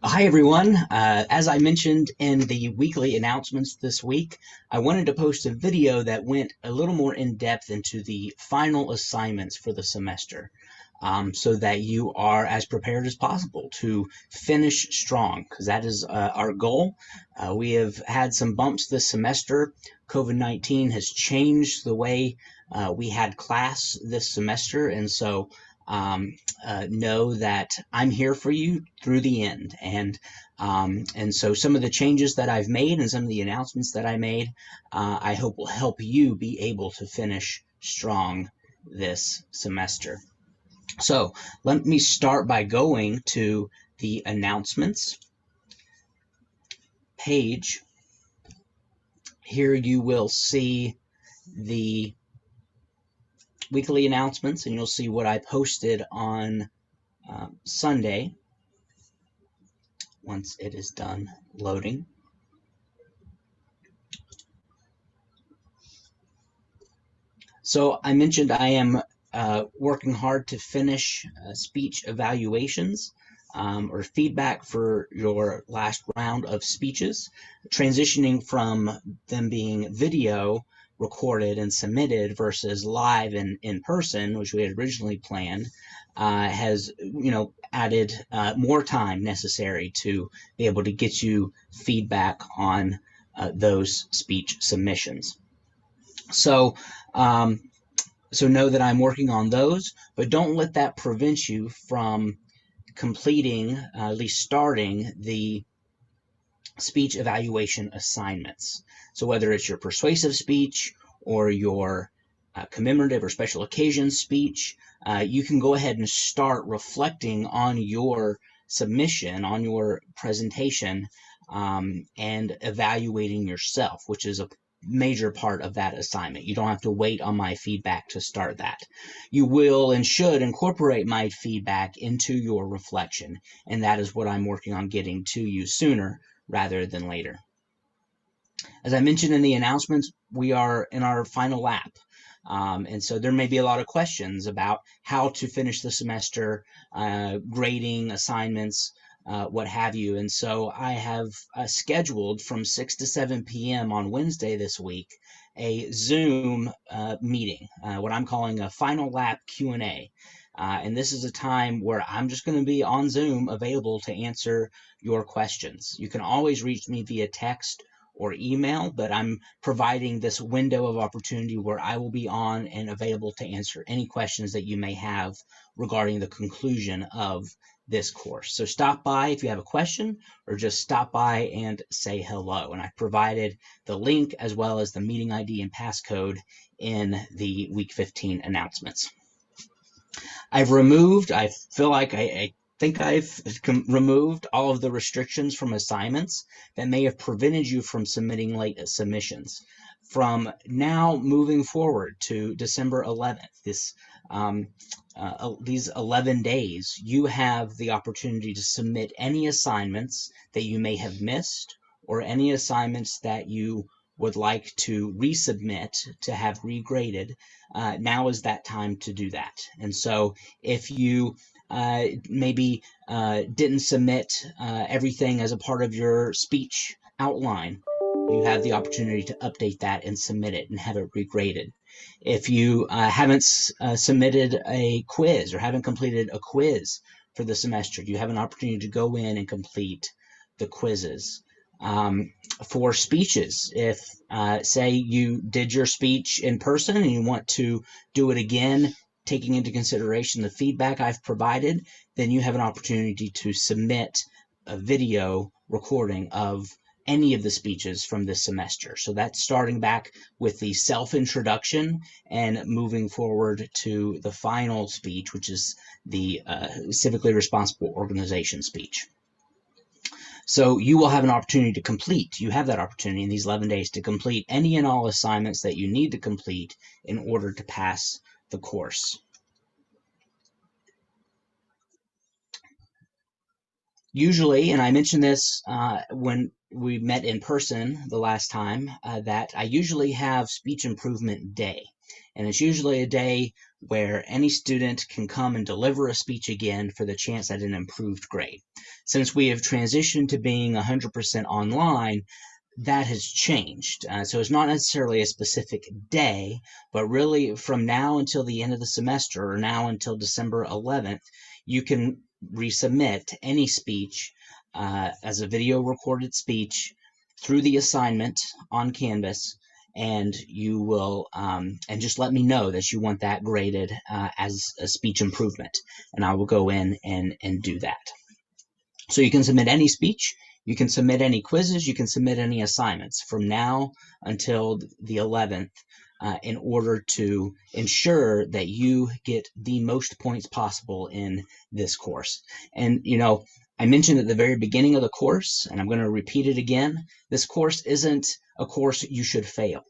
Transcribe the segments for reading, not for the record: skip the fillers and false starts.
Hi, everyone. As I mentioned in the weekly announcements this week, I wanted to post a video that went a little more in depth into the final assignments for the semester, so that you are as prepared as possible to finish strong, because that is our goal. We have had some bumps this semester. COVID-19 has changed the way we had class this semester, and so um, know that I'm here for you through the end. And so some of the changes that I've made and some of the announcements that I made, I hope will help you be able to finish strong this semester. So let me start by going to the announcements page. Here you will see the weekly announcements, and you'll see what I posted on Sunday once it is done loading. So I mentioned I am working hard to finish speech evaluations or feedback for your last round of speeches, transitioning from them being video recorded and submitted versus live and in person, which we had originally planned, has added more time necessary to be able to get you feedback on those speech submissions. So um, so know that I'm working on those, but don't let that prevent you from completing, at least starting the speech evaluation assignments. So whether it's your persuasive speech or your commemorative or special occasion speech, you can go ahead and start reflecting on your submission, on your presentation, and evaluating yourself, which is a major part of that assignment. You don't have to wait on my feedback to start that. You will and should incorporate my feedback into your reflection, and that is what I'm working on getting to you sooner rather than later. As I mentioned in the announcements, we are in our final lap. And so there may be a lot of questions about how to finish the semester, grading, assignments, what have you. And so I have scheduled from 6 to 7 p.m. on Wednesday this week a Zoom meeting, what I'm calling a final lap Q&A. And this is a time where I'm just going to be on Zoom available to answer your questions. You can always reach me via text or email, but I'm providing this window of opportunity where I will be on and available to answer any questions that you may have regarding the conclusion of this course. So stop by if you have a question, or just stop by and say hello. And I provided the link as well as the meeting ID and passcode in the week 15 announcements. I feel like I think I've removed all of the restrictions from assignments that may have prevented you from submitting late submissions. From now moving forward to December 11th, these 11 days, you have the opportunity to submit any assignments that you may have missed or any assignments that you would like to resubmit to have regraded. Now is that time to do that. And so if you maybe didn't submit everything as a part of your speech outline, you have the opportunity to update that and submit it and have it regraded. If you haven't submitted a quiz or haven't completed a quiz for the semester, you have an opportunity to go in and complete the quizzes. For speeches, if say you did your speech in person and you want to do it again, taking into consideration the feedback I've provided, then you have an opportunity to submit a video recording of any of the speeches from this semester. So that's starting back with the self-introduction and moving forward to the final speech, which is the civically responsible organization speech. So you will have an opportunity to complete. You have that opportunity in these 11 days to complete any and all assignments that you need to complete in order to pass the course. Usually, and I mentioned this when we met in person the last time, that I usually have speech improvement day. And it's usually a day where any student can come and deliver a speech again for the chance at an improved grade. Since we have transitioned to being 100% online, that has changed. So it's not necessarily a specific day, but really from now until the end of the semester, or now until December 11th, you can resubmit any speech as a video recorded speech through the assignment on Canvas, and you will and just let me know that you want that graded as a speech improvement, and I will go in and do that. So you can submit any speech, you can submit any quizzes, you can submit any assignments from now until the 11th in order to ensure that you get the most points possible in this course. And, I mentioned at the very beginning of the course, and I'm going to repeat it again, this course isn't a course you should fail.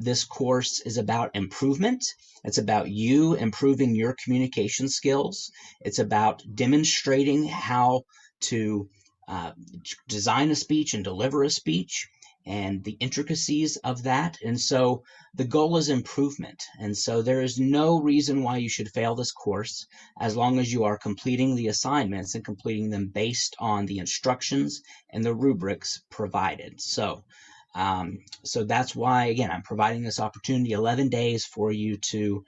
This course is about improvement. It's about you improving your communication skills. It's about demonstrating how to design a speech and deliver a speech and the intricacies of that. And so the goal is improvement. And so there is no reason why you should fail this course as long as you are completing the assignments and completing them based on the instructions and the rubrics provided. So that's why, again, I'm providing this opportunity, 11 days for you to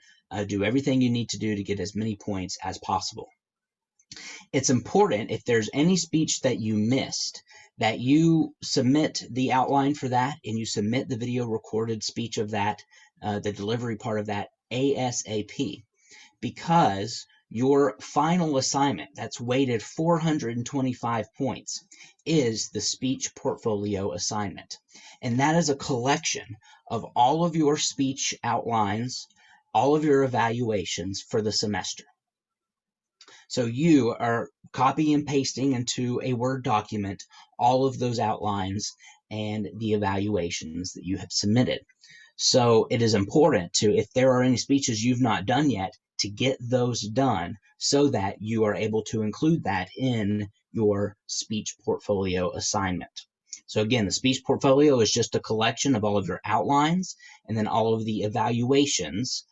do everything you need to do to get as many points as possible. It's important, if there's any speech that you missed, that you submit the outline for that and you submit the video recorded speech of that, the delivery part of that ASAP, because your final assignment that's weighted 425 points is the speech portfolio assignment. And that is a collection of all of your speech outlines, all of your evaluations for the semester. So you are copy and pasting into a Word document all of those outlines and the evaluations that you have submitted. So it is important to, if there are any speeches you've not done yet, to get those done so that you are able to include that in your speech portfolio assignment. So again, the speech portfolio is just a collection of all of your outlines and then all of the evaluations,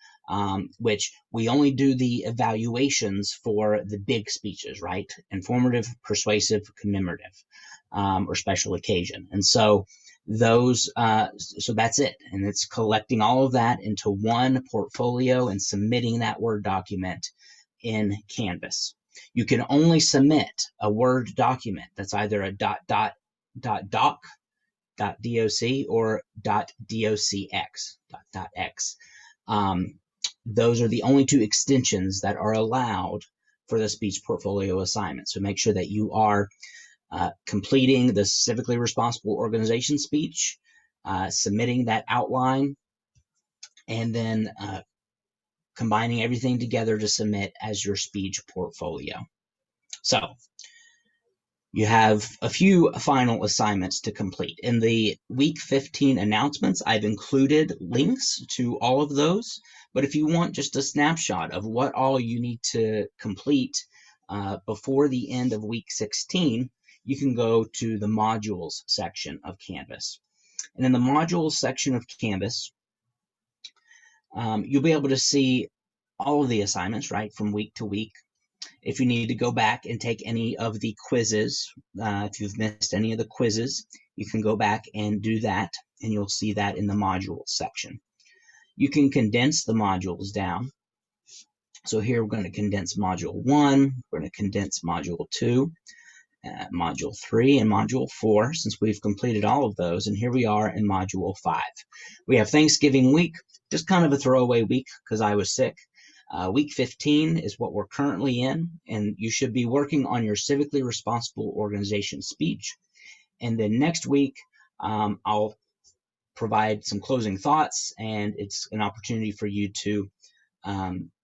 which we only do the evaluations for the big speeches, right? Informative, persuasive, commemorative, or special occasion. And so those, so that's it. And it's collecting all of that into one portfolio and submitting that Word document in Canvas. You can only submit a Word document that's either a .doc, .doc or .docx, .x. Those are the only two extensions that are allowed for the speech portfolio assignment. So make sure that you are completing the civically responsible organization speech, submitting that outline, and then combining everything together to submit as your speech portfolio. So you have a few final assignments to complete. In the week 15 announcements, I've included links to all of those. But if you want just a snapshot of what all you need to complete before the end of week 16, you can go to the modules section of Canvas. And in the modules section of Canvas, you'll be able to see all of the assignments, right, from week to week. If you need to go back and take any of the quizzes, if you've missed any of the quizzes, you can go back and do that, and you'll see that in the modules section. You can condense the modules down. So here we're going to condense Module 1, we're going to condense Module 2, Module 3, and Module 4, since we've completed all of those, and here we are in Module 5. We have Thanksgiving week, just kind of a throwaway week because I was sick. Week 15 is what we're currently in, and you should be working on your civically responsible organization speech. And then next week, I'll provide some closing thoughts, and it's an opportunity for you to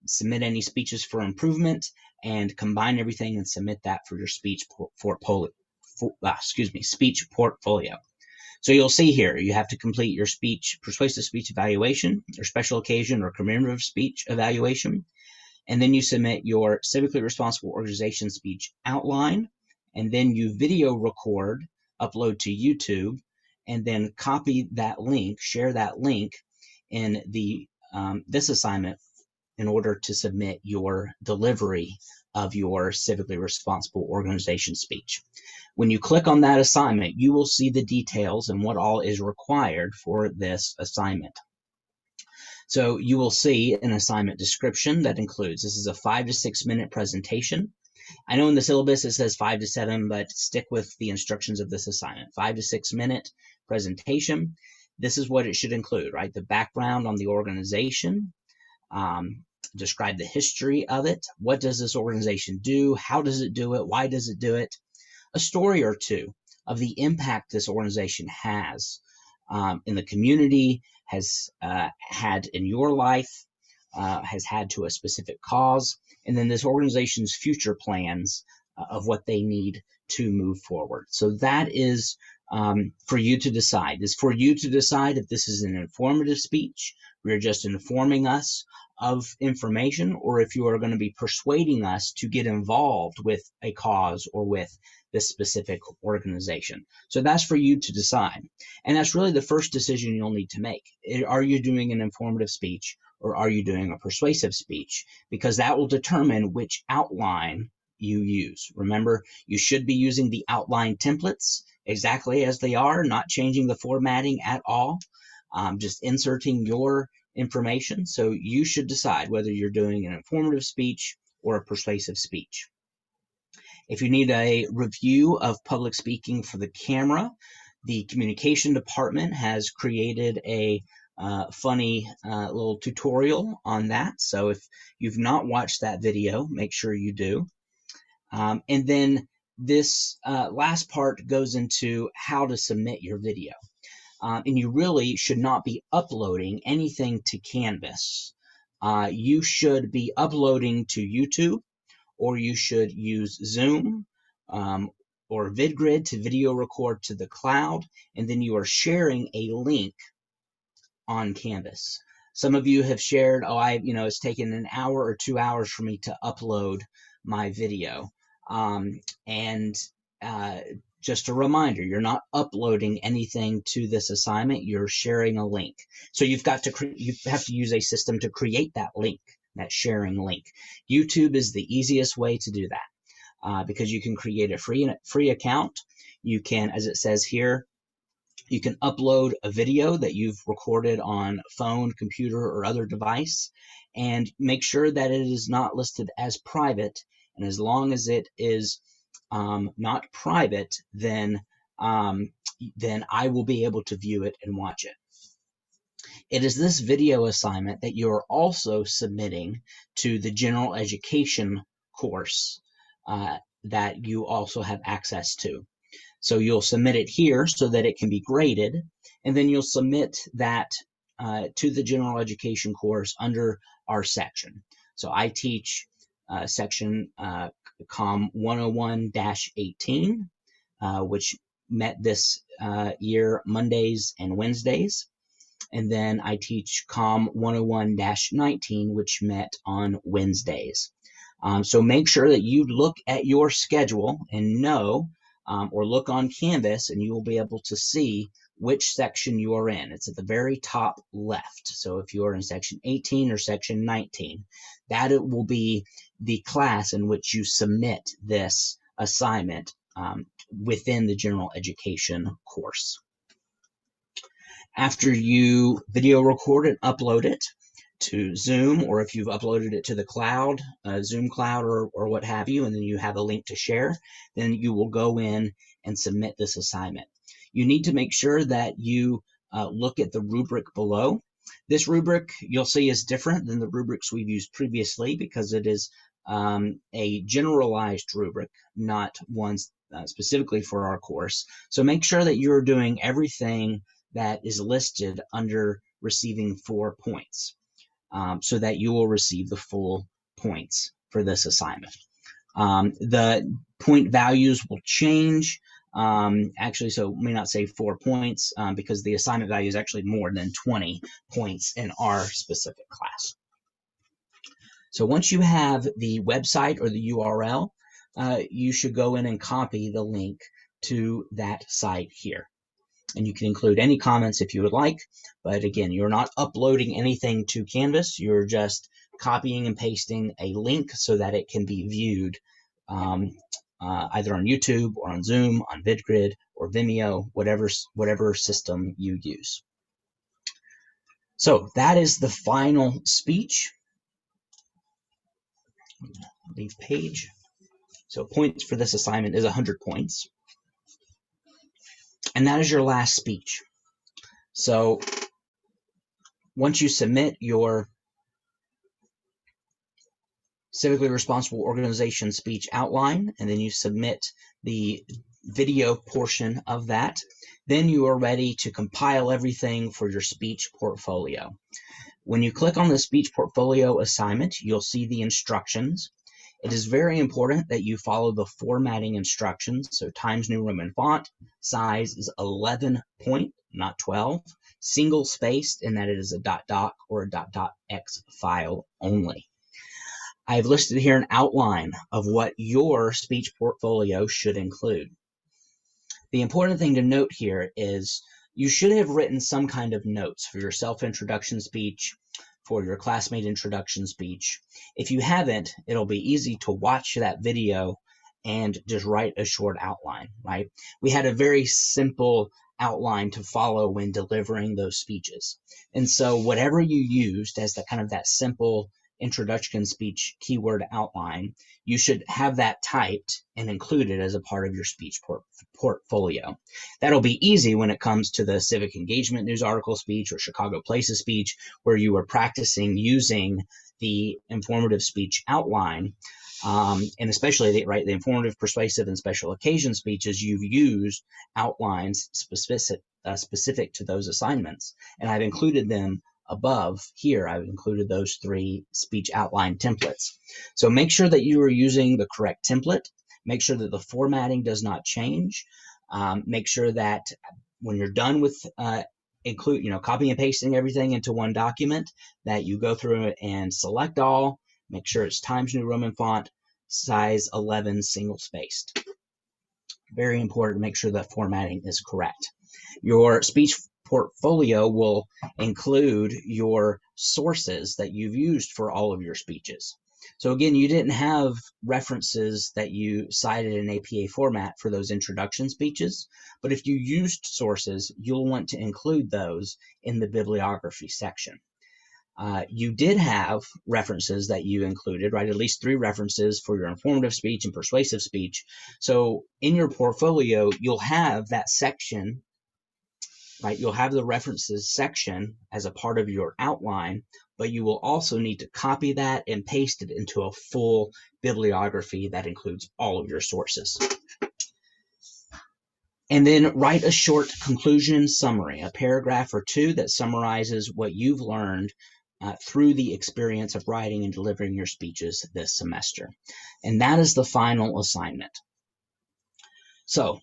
submit any speeches for improvement and combine everything and submit that for your speech speech portfolio. So you'll see here, you have to complete your speech, persuasive speech evaluation, your special occasion or commemorative speech evaluation, and then you submit your civically responsible organization speech outline, and then you video record, upload to YouTube, and then copy that link, share that link in the this assignment in order to submit your delivery of your civically responsible organization speech. When you click on that assignment, you will see the details and what all is required for this assignment. So you will see an assignment description that includes, this is a 5 to 6 minute presentation. I know in the syllabus it says 5 to 7, but stick with the instructions of this assignment. 5 to 6 minute presentation. This is what it should include, right? The background on the organization, describe the history of it. What does this organization do? How does it do it? Why does it do it? A story or two of the impact this organization has in the community, has had in your life, has had to a specific cause, and then this organization's future plans of what they need to move forward. So that is for you to decide. It's for you to decide if this is an informative speech, where you're just informing us of information, or if you are going to be persuading us to get involved with a cause or with this specific organization. So that's for you to decide. And that's really the first decision you'll need to make. Are you doing an informative speech, or are you doing a persuasive speech? Because that will determine which outline you use. Remember, you should be using the outline templates exactly as they are, not changing the formatting at all, just inserting your information. So you should decide whether you're doing an informative speech or a persuasive speech. If you need a review of public speaking for the camera, the communication department has created a funny little tutorial on that. So if you've not watched that video, make sure you do. And then this last part goes into how to submit your video. And you really should not be uploading anything to Canvas. You should be uploading to YouTube, or you should use Zoom or VidGrid to video record to the cloud, and then you are sharing a link on Canvas. Some of you have shared, it's taken an hour or 2 hours for me to upload my video. Just a reminder, you're not uploading anything to this assignment, you're sharing a link. So you have to use a system to create that link, that sharing link. YouTube is the easiest way to do that because you can create a free account. You can, as it says here, you can upload a video that you've recorded on phone, computer, or other device, and make sure that it is not listed as private. And as long as it is not private, then I will be able to view it and watch it. It is this video assignment that you are also submitting to the general education course that you also have access to. So you'll submit it here so that it can be graded, and then you'll submit that to the general education course under our section. So I teach section COMM 101-18, which met this year Mondays and Wednesdays. And then I teach COMM 101-19, which met on Wednesdays. So make sure that you look at your schedule and know, or look on Canvas, and you will be able to see which section you are in. It's at the very top left. So if you are in section 18 or section 19, that it will be the class in which you submit this assignment within the general education course. After you video record and upload it to Zoom, or if you've uploaded it to the cloud, Zoom cloud or what have you, and then you have a link to share, then you will go in and submit this assignment. You need to make sure that you look at the rubric below. This rubric, you'll see, is different than the rubrics we've used previously because it is a generalized rubric, not one specifically for our course. So make sure that you're doing everything that is listed under receiving 4 points, so that you will receive the full points for this assignment. The point values will change. Actually, so we may not say 4 points because the assignment value is actually more than 20 points in our specific class. So once you have the website or the URL, you should go in and copy the link to that site here. and you can include any comments if you would like. But again, you're not uploading anything to Canvas. You're just copying and pasting a link so that it can be viewed either on YouTube or on Zoom, on VidGrid or Vimeo, whatever system you use. So that is the final speech. Leave page. So points for this assignment is 100 points. And that is your last speech. So once you submit your civically responsible organization speech outline, and then you submit the video portion of that, then you are ready to compile everything for your speech portfolio. When you click on the speech portfolio assignment, you'll see the instructions. It is very important that you follow the formatting instructions. So Times New Roman font, size is 11 point, not 12, single spaced, and that it is a .doc or a .docx file only. I've listed here an outline of what your speech portfolio should include. The important thing to note here is you should have written some kind of notes for your self-introduction speech, for your classmate introduction speech. If you haven't, it'll be easy to watch that video and just write a short outline, right? We had a very simple outline to follow when delivering those speeches. And so whatever you used as the kind of that simple introduction speech keyword outline, you should have that typed and included as a part of your speech portfolio. That'll be easy when it comes to the civic engagement news article speech or Chicago Places speech, where you are practicing using the informative speech outline. And especially the informative, persuasive, and special occasion speeches, you've used outlines specific to those assignments. And I've included them above here. I've included those 3 speech outline templates. So make sure that you are using the correct template. Make sure that the formatting does not change. Make sure that when you're done with copying and pasting everything into one document, that you go through it and select all. Make sure it's Times New Roman font, size 11, single spaced. Very important to make sure that formatting is correct. Your speech portfolio will include your sources that you've used for all of your speeches. So again, you didn't have references that you cited in APA format for those introduction speeches, but if you used sources, you'll want to include those in the bibliography section. You did have references that you included, right? At least 3 references for your informative speech and persuasive speech. So in your portfolio, you'll have that section, right? You'll have the references section as a part of your outline, but you will also need to copy that and paste it into a full bibliography that includes all of your sources. And then write a short conclusion summary, a paragraph or 2 that summarizes what you've learned through the experience of writing and delivering your speeches this semester. And that is the final assignment. So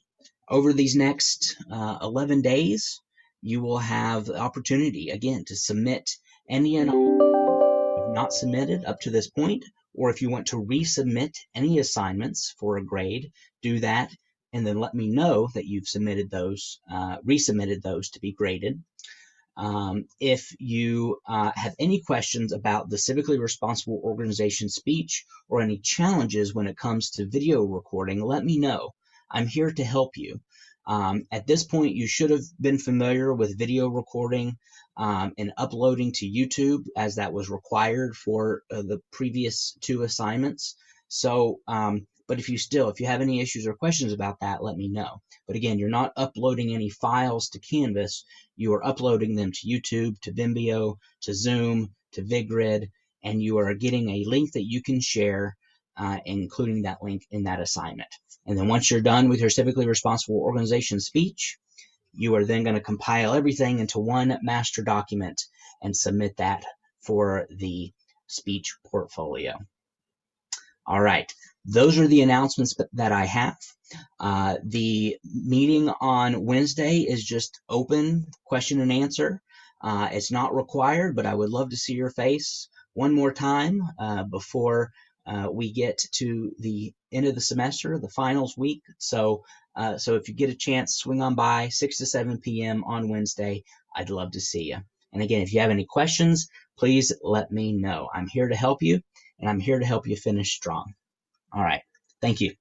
over these next 11 days, you will have the opportunity, again, to submit any and all you've not submitted up to this point, or if you want to resubmit any assignments for a grade, do that, and then let me know that you've submitted those, resubmitted those to be graded. If you have any questions about the civically responsible organization speech or any challenges when it comes to video recording, let me know. I'm here to help you. At this point, you should have been familiar with video recording and uploading to YouTube, as that was required for the previous 2 assignments. So, but if you have any issues or questions about that, let me know. But again, you're not uploading any files to Canvas. You are uploading them to YouTube, to Vimeo, to Zoom, to VidGrid, and you are getting a link that you can share, including that link in that assignment. And then once you're done with your civically responsible organization speech, you are then going to compile everything into one master document and submit that for the speech portfolio. All right, those are the announcements that I have. The meeting on Wednesday is just open question and answer. It's not required, but I would love to see your face one more time before we get to the end of the semester, the finals week. So So if you get a chance, swing on by 6 to 7 p.m. on Wednesday. I'd love to see you. And again, if you have any questions, please let me know. I'm here to help you, and I'm here to help you finish strong. All right. Thank you.